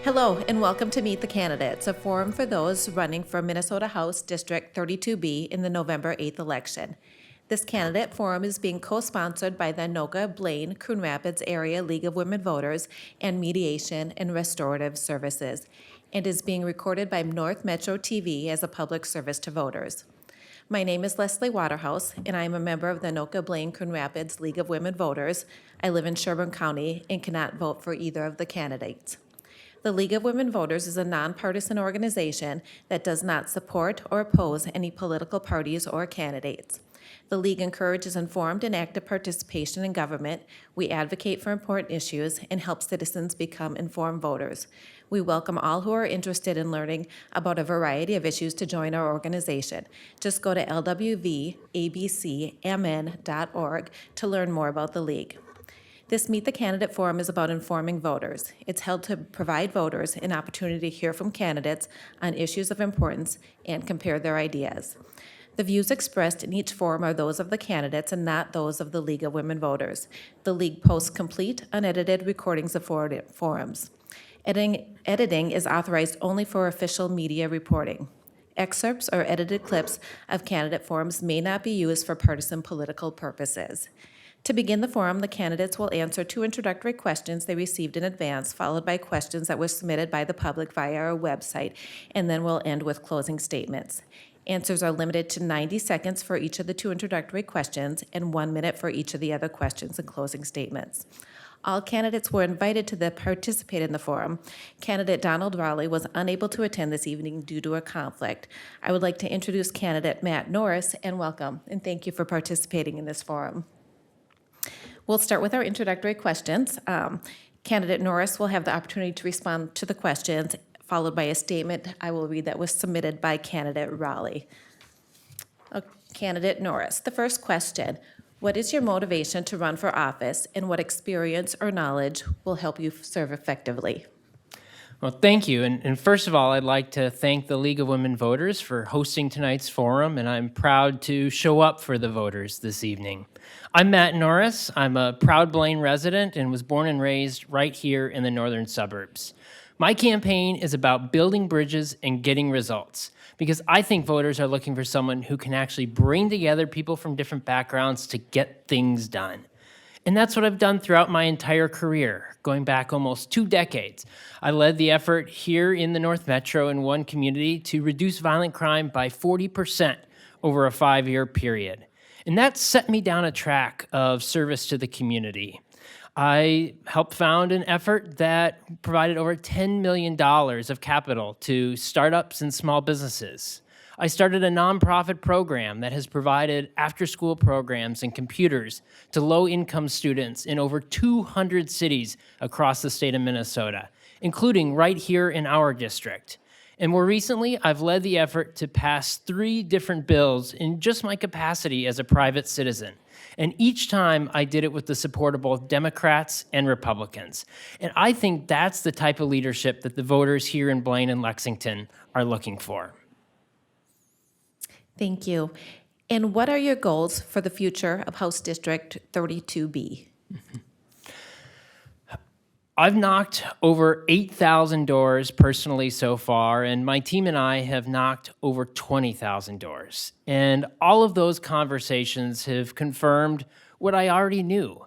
Hello, and welcome to Meet the Candidates, a forum for those running for Minnesota House District 32B in the November 8th election. This candidate forum is being co-sponsored by the Anoka, Blaine, Coon Rapids Area League of Women Voters and Mediation and Restorative Services, and is being recorded by NorthMetro TV as a public service to voters. My name is Leslie Waterhouse, and I am a member of the Anoka, Blaine, Coon Rapids League of Women Voters. I live in Sherburne County and cannot vote for either of the candidates. The League of Women Voters is a nonpartisan organization that does not support or oppose any political parties or candidates. The League encourages informed and active participation in government. We advocate for important issues and help citizens become informed voters. We welcome all who are interested in learning about a variety of issues to join our organization. Just go to LWV ABC.org to learn more about the League. This Meet the Candidate Forum is about informing voters. It's held to provide voters an opportunity to hear from candidates on issues of importance and compare their ideas. The views expressed in each forum are those of the candidates and not those of the League of Women Voters. The League posts complete, unedited recordings of forums. Editing is authorized only for official media reporting. Excerpts or edited clips of candidate forums may not be used for partisan political purposes. To begin the forum, the candidates will answer 2 introductory questions they received in advance, followed by questions that were submitted by the public via our website, and then we'll end with closing statements. Answers are limited to 90 seconds for each of the 2 introductory questions and 1 minute for each of the other questions and closing statements. All candidates were invited to participate in the forum. Candidate Donald Raleigh was unable to attend this evening due to a conflict. I would like to introduce candidate Matt Norris and welcome, and thank you for participating in this forum. We'll start with our introductory questions. Candidate Norris will have the opportunity to respond to the questions, followed by a statement I will read that was submitted by candidate Raleigh. Candidate Norris, the first question: what is your motivation to run for office, and what experience or knowledge will help you serve effectively? Well, thank you. And first of all, I'd like to thank the League of Women Voters for hosting tonight's forum, and I'm proud to show up for the voters this evening. I'm Matt Norris. I'm a proud Blaine resident and was born and raised right here in the northern suburbs. My campaign is about building bridges and getting results, because I think voters are looking for someone who can actually bring together people from different backgrounds to get things done. And that's what I've done throughout my entire career, going back almost 2 decades. I led the effort here in the North Metro in one community to reduce violent crime by 40% over a 5-year period. And that set me down a track of service to the community. I helped found an effort that provided over $10 million of capital to startups and small businesses. I started a nonprofit program that has provided after-school programs and computers to low-income students in over 200 cities across the state of Minnesota, including right here in our district. And more recently, I've led the effort to pass 3 different bills in just my capacity as a private citizen. And each time I did it with the support of both Democrats and Republicans. And I think that's the type of leadership that the voters here in Blaine and Lexington are looking for. Thank you. And what are your goals for the future of House District 32B? I've knocked over 8,000 doors personally so far, and my team and I have knocked over 20,000 doors. And all of those conversations have confirmed what I already knew,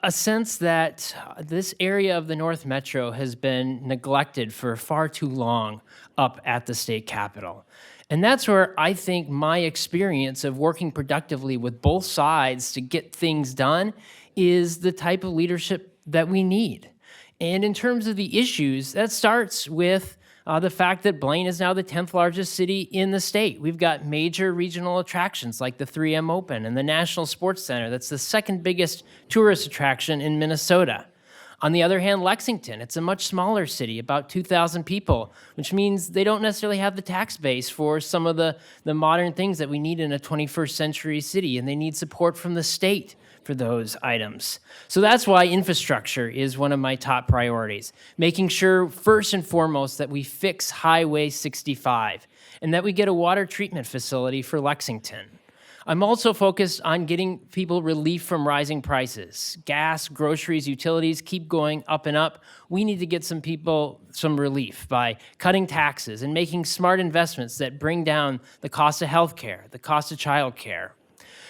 a sense that this area of the North Metro has been neglected for far too long up at the state capitol. And that's where I think my experience of working productively with both sides to get things done is the type of leadership that we need. And in terms of the issues, that starts with the fact that Blaine is now the 10th largest city in the state. We've got major regional attractions like the 3M Open and the National Sports Center. That's the 2nd biggest tourist attraction in Minnesota. On the other hand, Lexington, it's a much smaller city, about 2,000 people, which means they don't necessarily have the tax base for some of the modern things that we need in a 21st century city, and they need support from the state for those items. So that's why infrastructure is one of my top priorities, making sure first and foremost that we fix Highway 65 and that we get a water treatment facility for Lexington. I'm also focused on getting people relief from rising prices. Gas, groceries, utilities keep going up and up. We need to get some people some relief by cutting taxes and making smart investments that bring down the cost of healthcare, the cost of childcare.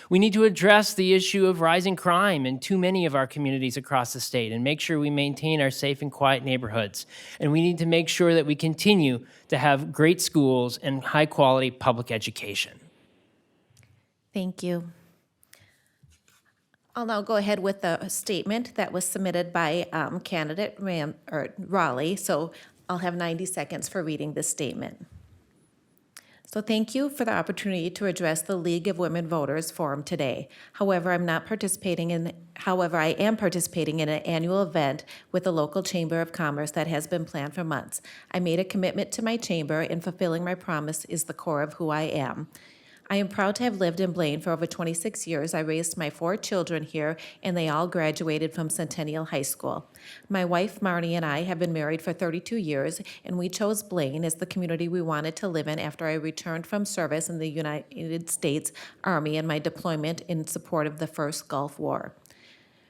We need to address the issue of rising crime in too many of our communities across the state and make sure we maintain our safe and quiet neighborhoods. And we need to make sure that we continue to have great schools and high-quality public education. Thank you. I'll now go ahead with the statement that was submitted by candidate Raleigh. So I'll have 90 seconds for reading this statement. So thank you for the opportunity to address the League of Women Voters Forum today. However, I am participating in an annual event with the local Chamber of Commerce that has been planned for months. I made a commitment to my chamber, and fulfilling my promise is the core of who I am. I am proud to have lived in Blaine for over 26 years. I raised my 4 children here, and they all graduated from Centennial High School. My wife, Marnie, and I have been married for 32 years, and we chose Blaine as the community we wanted to live in after I returned from service in the United States Army and my deployment in support of the First Gulf War.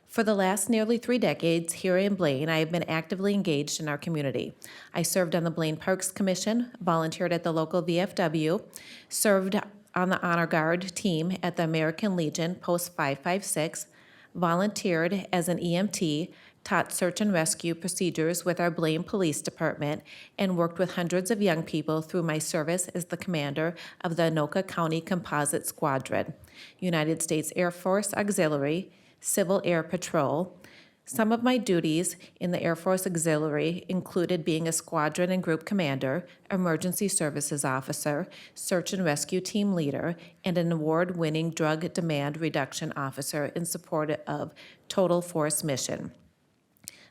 For the last nearly 3 decades here in Blaine, I have been actively engaged in our community. I served on the Blaine Parks Commission, volunteered at the local VFW, served on the Honor Guard team at the American Legion Post 556, volunteered as an EMT, taught search and rescue procedures with our Blaine Police Department, and worked with hundreds of young people through my service as the commander of the Anoka County Composite Squadron, United States Air Force Auxiliary, Civil Air Patrol. Some of my duties in the Air Force Auxiliary included being a squadron and group commander, emergency services officer, search and rescue team leader, and an award-winning drug demand reduction officer in support of Total Force Mission.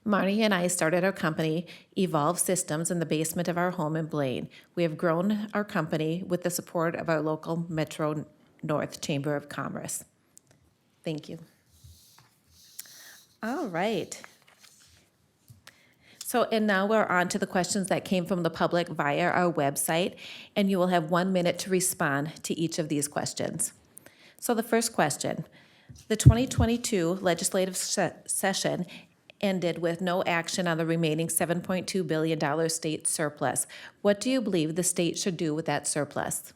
Marnie and I started our company, Evolve Systems, in the basement of our home in Blaine. We have grown our company with the support of our local Metro North Chamber of Commerce. Thank you. All right. So, and now we're on to the questions that came from the public via our website, and you will have 1 minute to respond to each of these questions. So the first question, the 2022 legislative session ended with no action on the remaining $7.2 billion state surplus. What do you believe the state should do with that surplus?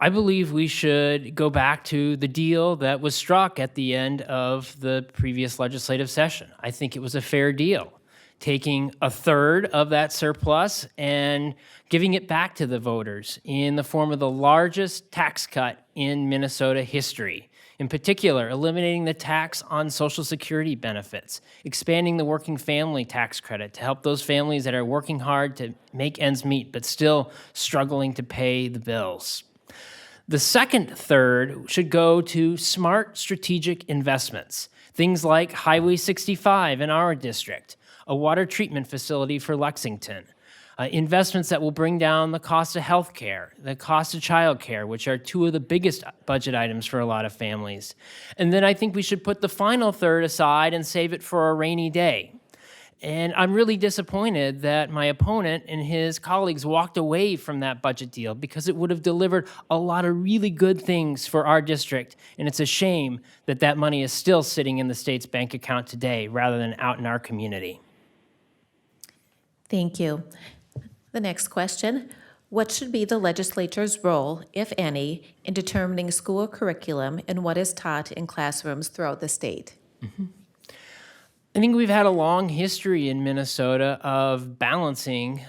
I believe we should go back to the deal that was struck at the end of the previous legislative session. I think it was a fair deal, taking a third of that surplus and giving it back to the voters in the form of the largest tax cut in Minnesota history. In particular, eliminating the tax on Social Security benefits, expanding the working family tax credit to help those families that are working hard to make ends meet but still struggling to pay the bills. The second third should go to smart strategic investments, things like Highway 65 in our district, a water treatment facility for Lexington, investments that will bring down the cost of health care, the cost of child care, which are 2 of the biggest budget items for a lot of families. And then I think we should put the final third aside and save it for a rainy day. And I'm really disappointed that my opponent and his colleagues walked away from that budget deal because it would have delivered a lot of really good things for our district. And it's a shame that that money is still sitting in the state's bank account today rather than out in our community. Thank you. The next question, what should be the legislature's role, if any, in determining school curriculum and what is taught in classrooms throughout the state? Mm-hmm. I think we've had a long history in Minnesota of balancing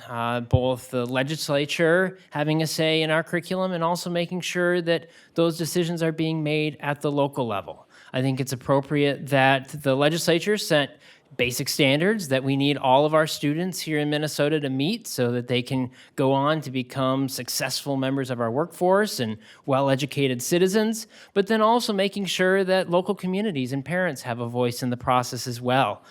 both the legislature having a say in our curriculum and also making sure that those decisions are being made at the local level. I think it's appropriate that the legislature set basic standards that we need all of our students here in Minnesota to meet so that they can go on to become successful members of our workforce and well-educated citizens, but then also making sure that local communities and parents have a voice in the process as well.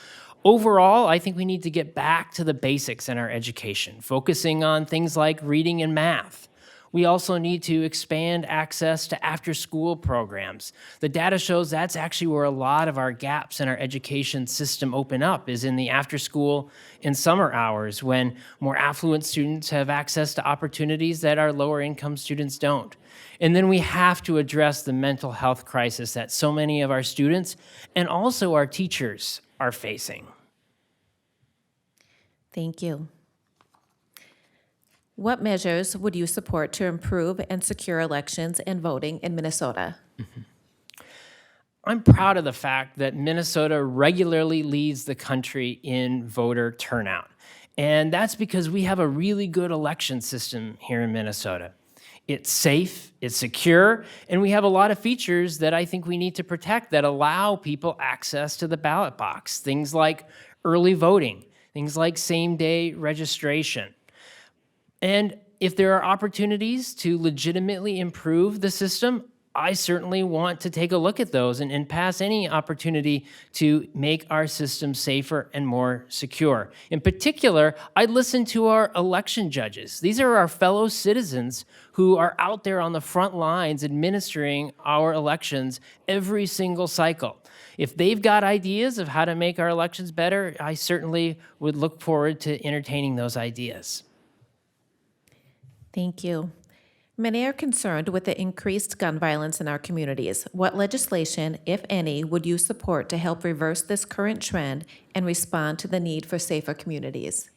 Overall, I think we need to get back to the basics in our education, focusing on things like reading and math. We also need to expand access to after-school programs. The data shows that's actually where a lot of our gaps in our education system open up, is in the after-school and summer hours, when more affluent students have access to opportunities that our lower-income students don't. And then we have to address the mental health crisis that so many of our students and also our teachers are facing. Thank you. What measures would you support to improve and secure elections and voting in Minnesota? I'm proud of the fact that Minnesota regularly leads the country in voter turnout. And that's because we have a really good election system here in Minnesota. It's safe, it's secure, and we have a lot of features that I think we need to protect that allow people access to the ballot box. Things like early voting, things like same-day registration. And if there are opportunities to legitimately improve the system, I certainly want to take a look at those and pass any opportunity to make our system safer and more secure. In particular, I listen to our election judges. These are our fellow citizens who are out there on the front lines administering our elections every single cycle. If they've got ideas of how to make our elections better, I certainly would look forward to entertaining those ideas. Thank you. Many are concerned with the increased gun violence in our communities. What legislation, if any, would you support to help reverse this current trend and respond to the need for safer communities?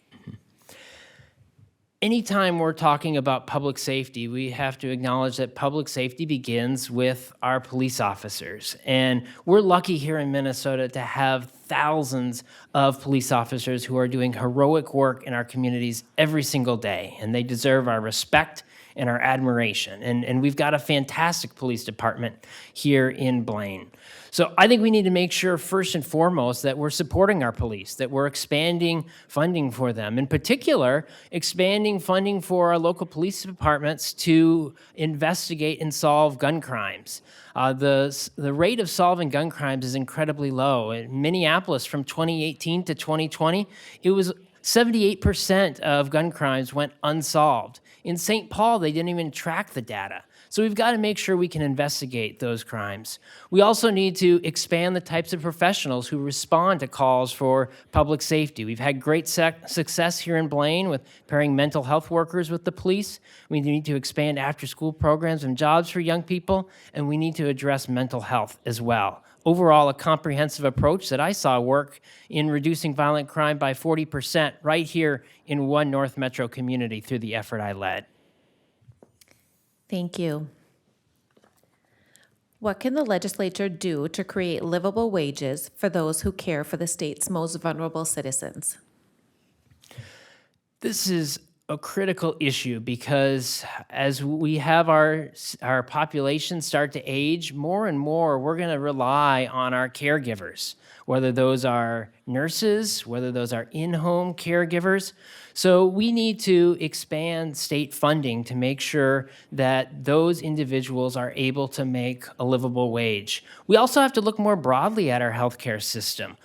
Anytime we're talking about public safety, we have to acknowledge that public safety begins with our police officers. And we're lucky here in Minnesota to have thousands of police officers who are doing heroic work in our communities every single day, and they deserve our respect and our admiration. And we've got a fantastic police department here in Blaine. So I think we need to make sure, first and foremost, that we're supporting our police, that we're expanding funding for them. In particular, expanding funding for our local police departments to investigate and solve gun crimes. The rate of solving gun crimes is incredibly low. In Minneapolis, from 2018 to 2020, it was 78% of gun crimes went unsolved. In St. Paul, they didn't even track the data. So we've got to make sure we can investigate those crimes. We also need to expand the types of professionals who respond to calls for public safety. We've had great success here in Blaine with pairing mental health workers with the police. We need to expand after-school programs and jobs for young people, and we need to address mental health as well. Overall, a comprehensive approach that I saw work in reducing violent crime by 40% right here in one NorthMetro community through the effort I led. Thank you. What can the legislature do to create livable wages for those who care for the state's most vulnerable citizens? This is a critical issue because as we have our population start to age, more and more we're going to rely on our caregivers, whether those are nurses, whether those are in-home caregivers. So we need to expand state funding to make sure that those individuals are able to make a livable wage. We also have to look more broadly at our healthcare system.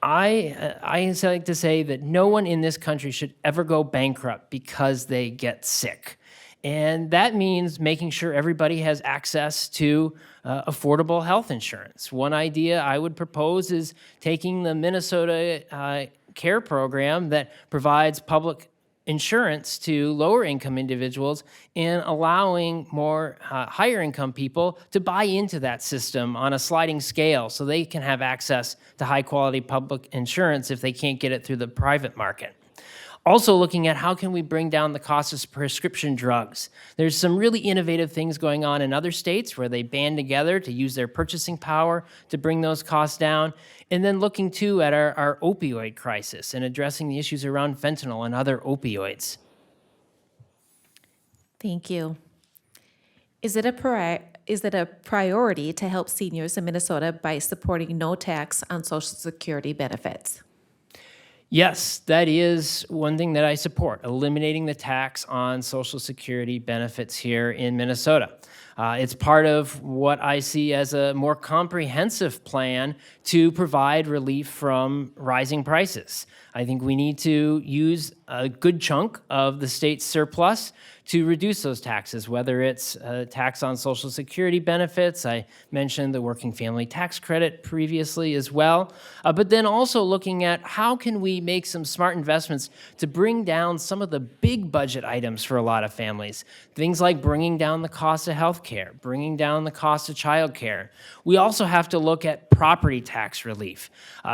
I like to say that no one in this country should ever go bankrupt because they get sick. And that means making sure everybody has access to affordable health insurance. One idea I would propose is taking the Minnesota care program that provides public insurance to lower income individuals and allowing more higher income people to buy into that system on a sliding scale so they can have access to high quality public insurance if they can't get it through the private market. Also looking at how can we bring down the cost of prescription drugs. There's some really innovative things going on in other states where they band together to use their purchasing power to bring those costs down. And then looking too at our opioid crisis and addressing the issues around fentanyl and other opioids. Thank you. Is it a priority to help seniors in Minnesota by supporting no tax on Social Security benefits? Yes, that is one thing that I support, eliminating the tax on Social Security benefits here in Minnesota. It's part of what I see as a more comprehensive plan to provide relief from rising prices. I think we need to use a good chunk of the state's surplus to reduce those taxes, whether it's a tax on Social Security benefits. I mentioned the working family tax credit previously as well, but then also looking at how can we make some smart investments to bring down some of the big budget items for a lot of families. Things like bringing down the cost of health care, bringing down the cost of childcare. We also have to look at property tax relief.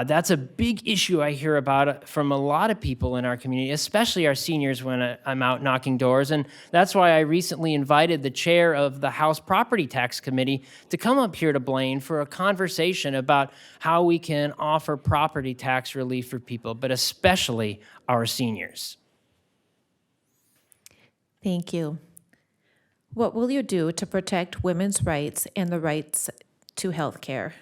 That's a big issue I hear about from a lot of people in our community, especially our seniors when I'm out knocking doors. And that's why I recently invited the chair of the House Property Tax Committee to come up here to Blaine for a conversation about how we can offer property tax relief for people, but especially our seniors. Thank you. What will you do to protect women's rights and the rights to health care?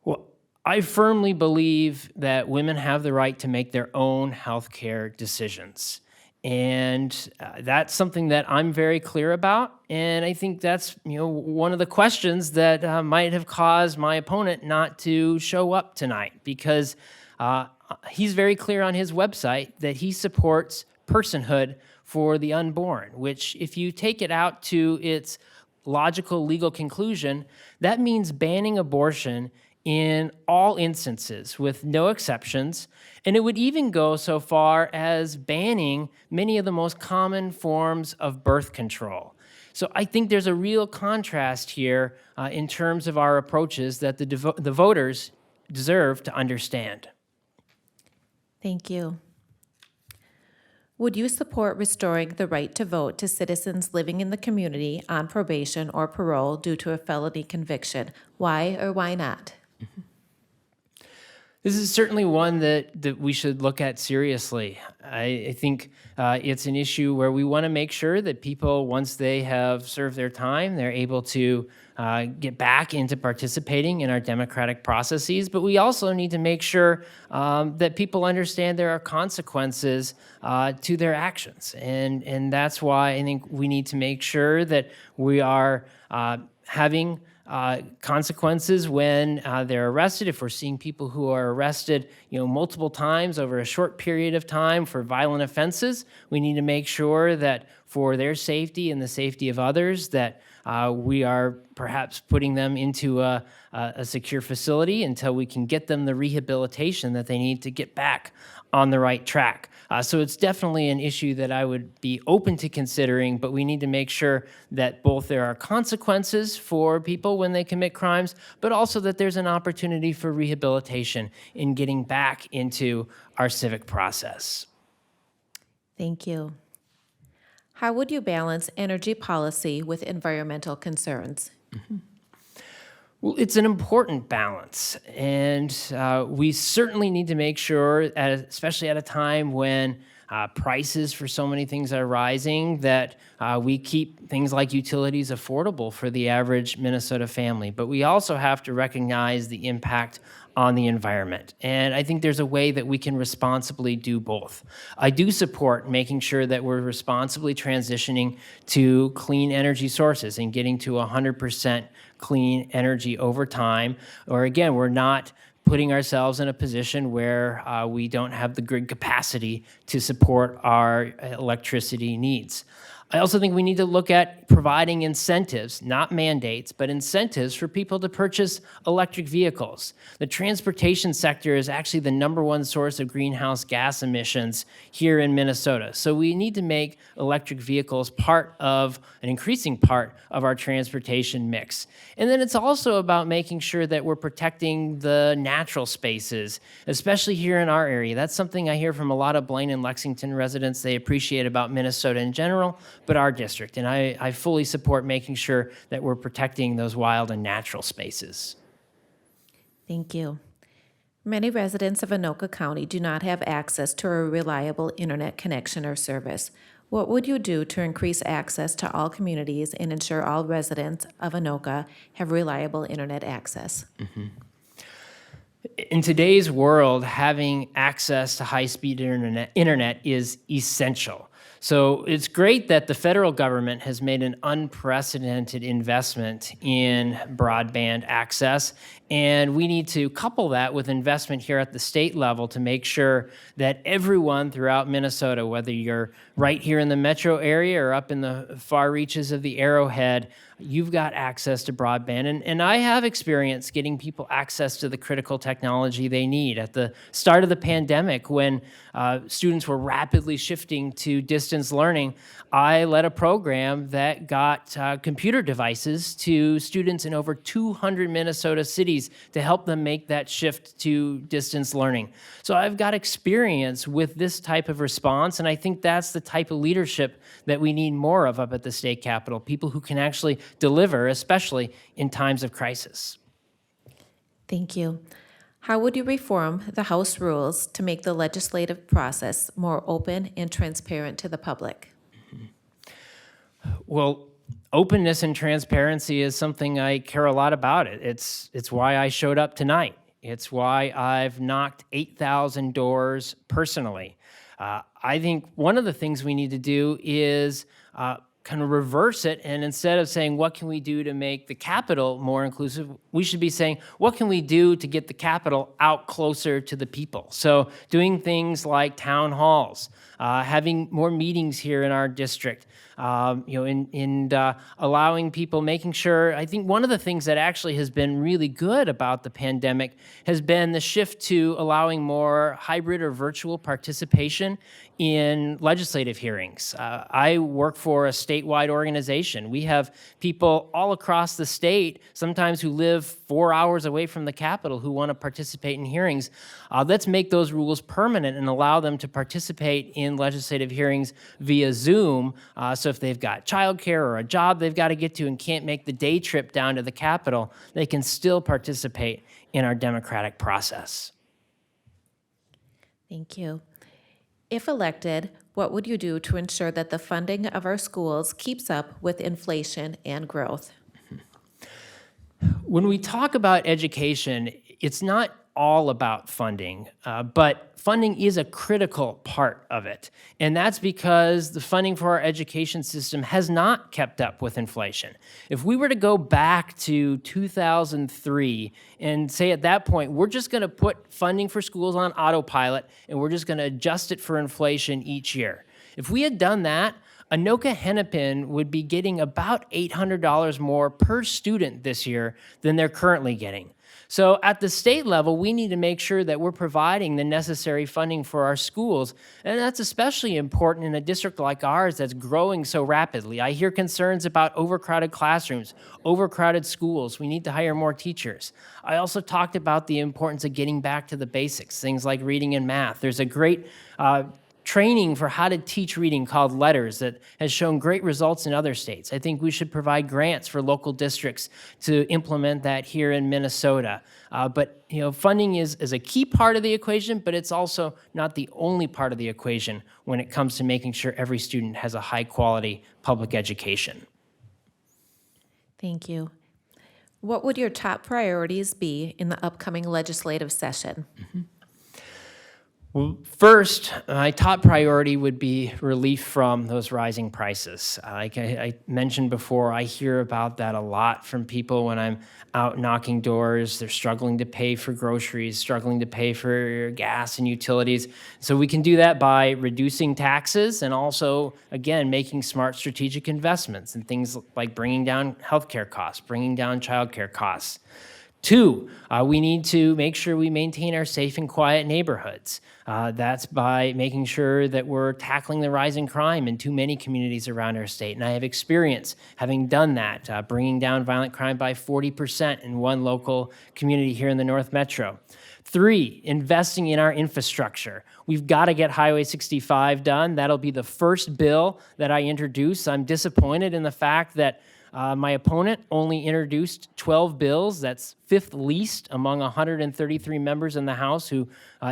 Well, I firmly believe that women have the right to make their own health care decisions. And that's something that I'm very clear about. And I think that's one of the questions that might have caused my opponent not to show up tonight, because he's very clear on his website that he supports personhood for the unborn, which if you take it out to its logical legal conclusion, that means banning abortion in all instances with no exceptions. And it would even go so far as banning many of the most common forms of birth control. So I think there's a real contrast here in terms of our approaches that the voters deserve to understand. Thank you. Would you support restoring the right to vote to citizens living in the community on probation or parole due to a felony conviction? Why or why not? This is certainly one that we should look at seriously. I think it's an issue where we want to make sure that people, once they have served their time, they're able to get back into participating in our democratic processes. But we also need to make sure that people understand there are consequences to their actions. And that's why I think we need to make sure that we are having consequences when they're arrested. If we're seeing people who are arrested, multiple times over a short period of time for violent offenses, we need to make sure that for their safety and the safety of others, that we are perhaps putting them into a secure facility until we can get them the rehabilitation that they need to get back on the right track. So it's definitely an issue that I would be open to considering, but we need to make sure that both there are consequences for people when they commit crimes, but also that there's an opportunity for rehabilitation in getting back into our civic process. Thank you. How would you balance energy policy with environmental concerns? Well, it's an important balance, and we certainly need to make sure, especially at a time when prices for so many things are rising, that we keep things like utilities affordable for the average Minnesota family. But we also have to recognize the impact on the environment. And I think there's a way that we can responsibly do both. I do support making sure that we're responsibly transitioning to clean energy sources and getting to 100% clean energy over time. Or again, we're not putting ourselves in a position where we don't have the grid capacity to support our electricity needs. I also think we need to look at providing incentives, not mandates, but incentives for people to purchase electric vehicles. The transportation sector is actually the #1 source of greenhouse gas emissions here in Minnesota. So we need to make electric vehicles an increasing part of our transportation mix. And then it's also about making sure that we're protecting the natural spaces, especially here in our area. That's something I hear from a lot of Blaine and Lexington residents they appreciate about Minnesota in general, but our district. And I fully support making sure that we're protecting those wild and natural spaces. Thank you. Many residents of Anoka County do not have access to a reliable internet connection or service. What would you do to increase access to all communities and ensure all residents of Anoka have reliable internet access? In today's world, having access to high-speed internet is essential. So it's great that the federal government has made an unprecedented investment in broadband access, and we need to couple that with investment here at the state level to make sure that everyone throughout Minnesota, whether you're right here in the metro area or up in the far reaches of the Arrowhead, you've got access to broadband. And I have experience getting people access to the critical technology they need. At the start of the pandemic, when students were rapidly shifting to distance learning, I led a program that got computer devices to students in over 200 Minnesota cities to help them make that shift to distance learning. So I've got experience with this type of response, and I think that's the type of leadership that we need more of up at the state capitol, people who can actually deliver, especially in times of crisis. Thank you. How would you reform the House rules to make the legislative process more open and transparent to the public? Well, openness and transparency is something I care a lot about. It's why I showed up tonight. It's why I've knocked 8,000 doors personally. I think one of the things we need to do is kind of reverse it, and instead of saying, what can we do to make the Capitol more inclusive, we should be saying, what can we do to get the Capitol out closer to the people? So doing things like town halls, having more meetings here in our district, allowing people, making sure. I think one of the things that actually has been really good about the pandemic has been the shift to allowing more hybrid or virtual participation in legislative hearings. I work for a statewide organization. We have people all across the state, sometimes who live 4 hours away from the Capitol, who want to participate in hearings. Let's make those rules permanent and allow them to participate in legislative hearings via Zoom. So if they've got childcare or a job they've got to get to and can't make the day trip down to the Capitol, they can still participate in our democratic process. Thank you. If elected, what would you do to ensure that the funding of our schools keeps up with inflation and growth? When we talk about education, it's not all about funding, but funding is a critical part of it. And that's because the funding for our education system has not kept up with inflation. If we were to go back to 2003 and say at that point, we're just going to put funding for schools on autopilot and we're just going to adjust it for inflation each year. If we had done that, Anoka Hennepin would be getting about $800 more per student this year than they're currently getting. So at the state level, we need to make sure that we're providing the necessary funding for our schools. And that's especially important in a district like ours that's growing so rapidly. I hear concerns about overcrowded classrooms, overcrowded schools. We need to hire more teachers. I also talked about the importance of getting back to the basics, things like reading and math. There's a great training for how to teach reading called Letters that has shown great results in other states. I think we should provide grants for local districts to implement that here in Minnesota. But funding is a key part of the equation, but it's also not the only part of the equation when it comes to making sure every student has a high-quality public education. Thank you. What would your top priorities be in the upcoming legislative session? Well, first, my top priority would be relief from those rising prices. Like I mentioned before, I hear about that a lot from people when I'm out knocking doors. They're struggling to pay for groceries, struggling to pay for gas and utilities. So we can do that by reducing taxes and also, again, making smart strategic investments in things like bringing down healthcare costs, bringing down childcare costs. Two, we need to make sure we maintain our safe and quiet neighborhoods. That's by making sure that we're tackling the rising crime in too many communities around our state. And I have experience having done that, bringing down violent crime by 40% in one local community here in the North Metro. Three, investing in our infrastructure. We've got to get Highway 65 done. That'll be the first bill that I introduce. I'm disappointed in the fact that my opponent only introduced 12 bills. That's fifth least among 133 members in the House who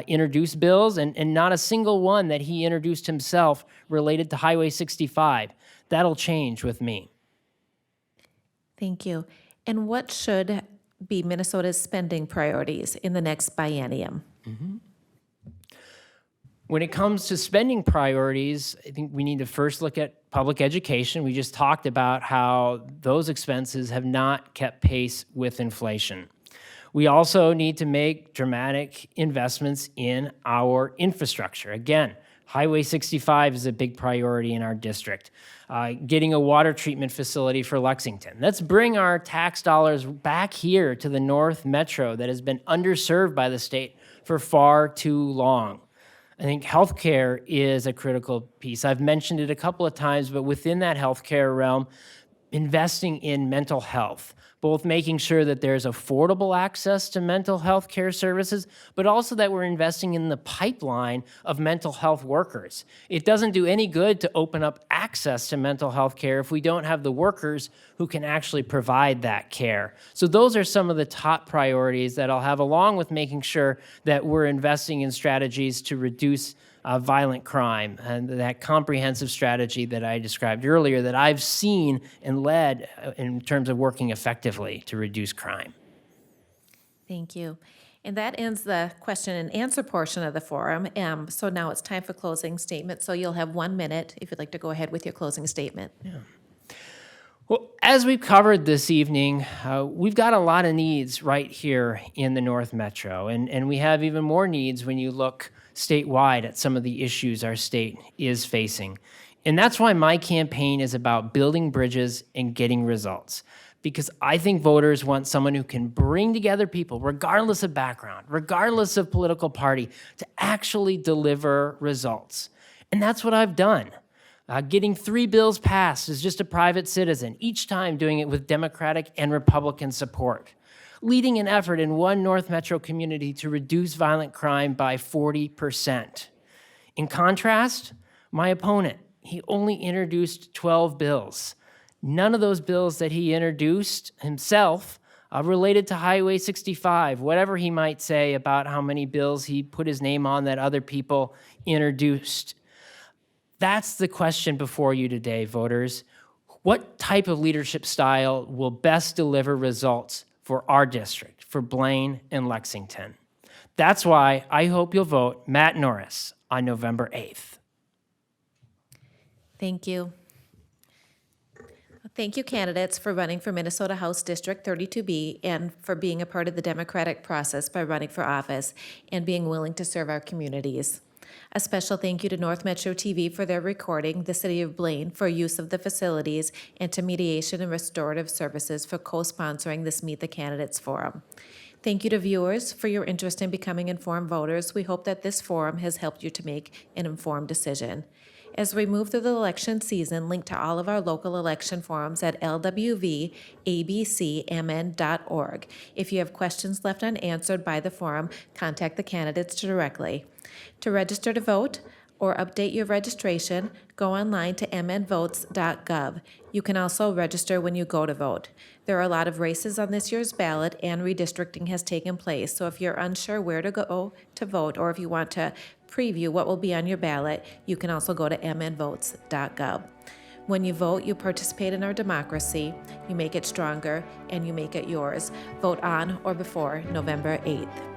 introduced bills, and not a single one that he introduced himself related to Highway 65. That'll change with me. Thank you. And what should be Minnesota's spending priorities in the next biennium? When it comes to spending priorities, I think we need to first look at public education. We just talked about how those expenses have not kept pace with inflation. We also need to make dramatic investments in our infrastructure. Again, Highway 65 is a big priority in our district. Getting a water treatment facility for Lexington. Let's bring our tax dollars back here to the North Metro that has been underserved by the state for far too long. I think healthcare is a critical piece. I've mentioned it a couple of times, but within that healthcare realm, investing in mental health, both making sure that there's affordable access to mental health care services, but also that we're investing in the pipeline of mental health workers. It doesn't do any good to open up access to mental health care if we don't have the workers who can actually provide that care. So those are some of the top priorities that I'll have, along with making sure that we're investing in strategies to reduce violent crime, and that comprehensive strategy that I described earlier that I've seen and led in terms of working effectively to reduce crime. Thank you. And that ends the question and answer portion of the forum. So now it's time for closing statement. So you'll have 1 minute if you'd like to go ahead with your closing statement. Yeah. Well, as we've covered this evening, we've got a lot of needs right here in the North Metro, and we have even more needs when you look statewide at some of the issues our state is facing. And that's why my campaign is about building bridges and getting results. Because I think voters want someone who can bring together people, regardless of background, regardless of political party, to actually deliver results. And that's what I've done. Getting 3 bills passed as just a private citizen, each time doing it with Democratic and Republican support. Leading an effort in one North Metro community to reduce violent crime by 40%. In contrast, my opponent, he only introduced 12 bills. None of those bills that he introduced himself related to Highway 65, whatever he might say about how many bills he put his name on that other people introduced. That's the question before you today, voters. What type of leadership style will best deliver results for our district, for Blaine and Lexington? That's why I hope you'll vote Matt Norris on November 8th. Thank you. Thank you, candidates, for running for Minnesota House District 32B and for being a part of the democratic process by running for office and being willing to serve our communities. A special thank you to NorthMetro TV for their recording, the City of Blaine for use of the facilities, and to Mediation and Restorative Services for co-sponsoring this Meet the Candidates Forum. Thank you to viewers for your interest in becoming informed voters. We hope that this forum has helped you to make an informed decision. As we move through the election season, link to all of our local election forums at LWV ABC.org. If you have questions left unanswered by the forum, contact the candidates directly. To register to vote or update your registration, go online to mnvotes.gov. You can also register when you go to vote. There are a lot of races on this year's ballot, and redistricting has taken place. So if you're unsure where to go to vote, or if you want to preview what will be on your ballot, you can also go to mnvotes.gov. When you vote, you participate in our democracy, you make it stronger, and you make it yours. Vote on or before November 8th.